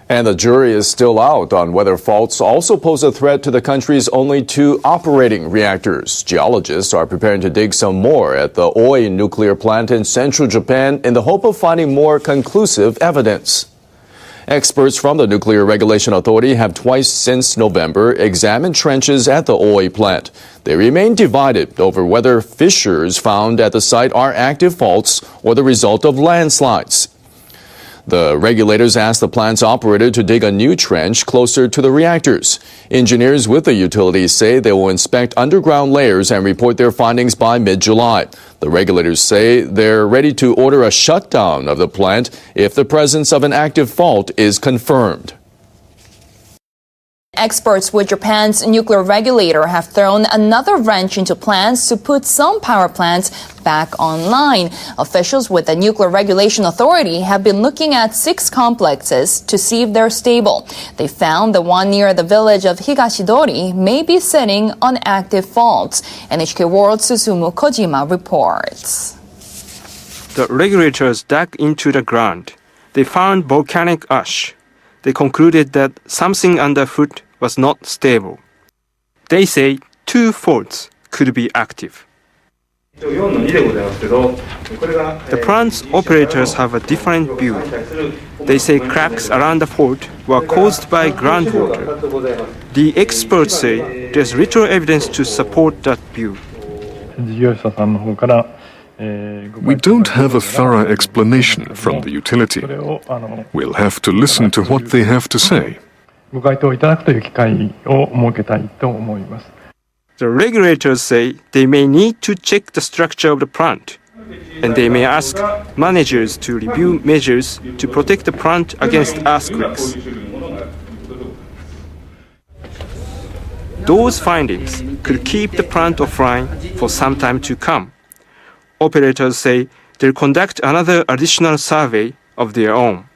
And the jury is still out on whether faults also pose a threat to the country's only two operating reactors. Geologists are preparing to dig some more at the Oi nuclear plant in central Japan in the hope of finding more conclusive evidence. Experts from the Nuclear Regulation Authority have twice since November examined trenches at the Oi plant. They remain divided over whether fissures found at the site are active faults or the result of landslides. The regulators asked the plant's operator to dig a new trench closer to the reactors. Engineers with the utilities say they will inspect underground layers and report their findings by mid-July. The regulators say they're ready to order a shutdown of the plant if the presence of an active fault is confirmed. Experts with Japan's nuclear regulator have thrown another wrench into plans to put some power plants back online. Officials with the Nuclear Regulation Authority have been looking at 6 complexes to see if they're stable. They found the one near the village of Higashidori may be sitting on active faults. NHK World's Susumu Kojima reports. The regulators dug into the ground. They found volcanic ash. They concluded that something underfoot was not stable. They say 2 faults could be active. The plant's operators have a different view. They say cracks around the fault were caused by groundwater. The experts say there's little evidence to support that view. We don't have a thorough explanation from the utility. We'll have to listen to what they have to say. The regulators say they may need to check the structure of the plant, and they may ask managers to review measures to protect the plant against earthquakes. Those findings could keep the plant offline for some time to come. Operators say they'll conduct another additional survey of their own.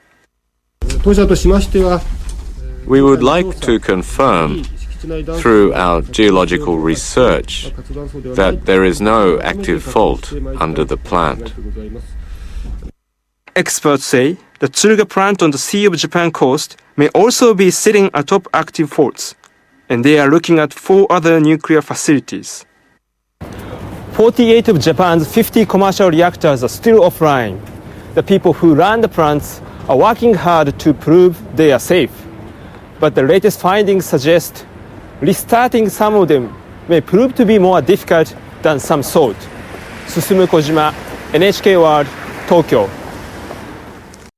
We would like to confirm through our geological research that there is no active fault under the plant. Experts say the Tsuruga plant on the Sea of Japan coast may also be sitting atop active faults, and they are looking at 4 other nuclear facilities. 48 of Japan's 50 commercial reactors are still offline. The people who run the plants are working hard to prove they are safe. But the latest findings suggest restarting some of them may prove to be more difficult than some thought. Susumu Kojima, NHK World, Tokyo.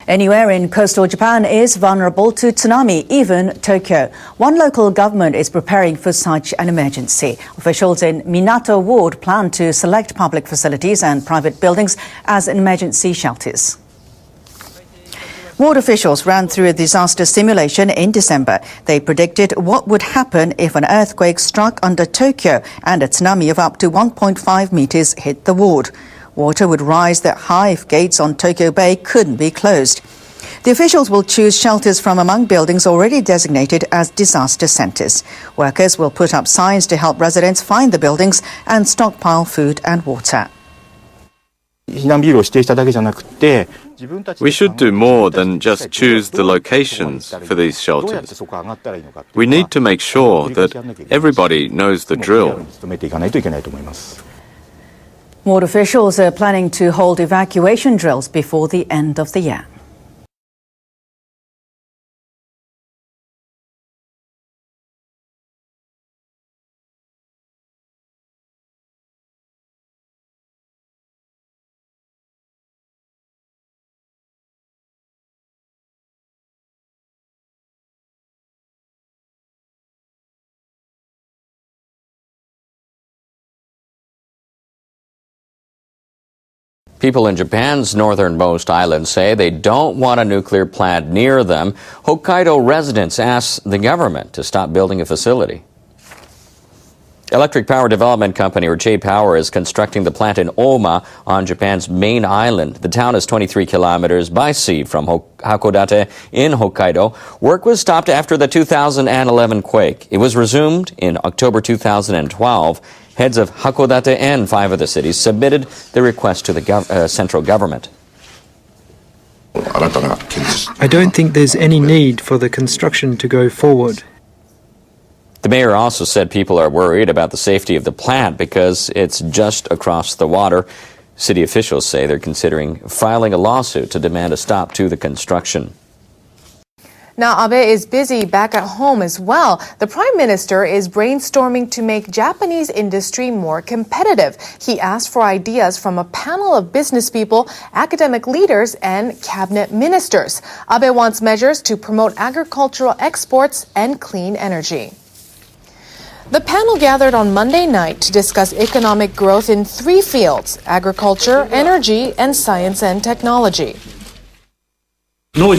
Anywhere in coastal Japan is vulnerable to tsunami, even Tokyo. One local government is preparing for such an emergency. Officials in Minato Ward plan to select public facilities and private buildings as emergency shelters. Ward officials ran through a disaster simulation in December. They predicted what would happen if an earthquake struck under Tokyo and a tsunami of up to 1.5 meters hit the ward. Water would rise that high if gates on Tokyo Bay couldn't be closed. The officials will choose shelters from among buildings already designated as disaster centers. Workers will put up signs to help residents find the buildings and stockpile food and water. We should do more than just choose the locations for these shelters. We need to make sure that everybody knows the drill. Ward officials are planning to hold evacuation drills before the end of the year. People in Japan's northernmost island say they don't want a nuclear plant near them. Hokkaido residents asked the government to stop building a facility. Electric Power Development Company, or J-Power, is constructing the plant in Oma on Japan's main island. The town is 23 kilometers by sea from Hakodate in Hokkaido. Work was stopped after the 2011 quake. It was resumed in October 2012. Heads of Hakodate and 5 other cities submitted the request to the central government. I don't think there's any need for the construction to go forward. The mayor also said people are worried about the safety of the plant because it's just across the water. City officials say they're considering filing a lawsuit to demand a stop to the construction. Now, Abe is busy back at home as well. The Prime Minister is brainstorming to make Japanese industry more competitive. He asked for ideas from a panel of business people, academic leaders, and cabinet ministers. Abe wants measures to promote agricultural exports and clean energy. The panel gathered on Monday night to discuss economic growth in 3 fields: agriculture, energy, and science and technology. We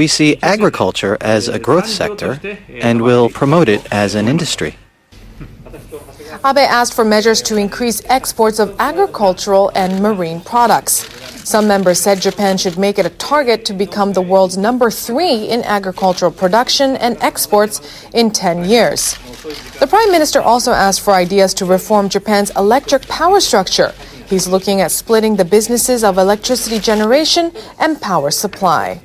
see agriculture as a growth sector and will promote it as an industry. Abe asked for measures to increase exports of agricultural and marine products. Some members said Japan should make it a target to become the world's number 3 in agricultural production and exports in 10 years. The Prime Minister also asked for ideas to reform Japan's electric power structure. He's looking at splitting the businesses of electricity generation and power supply.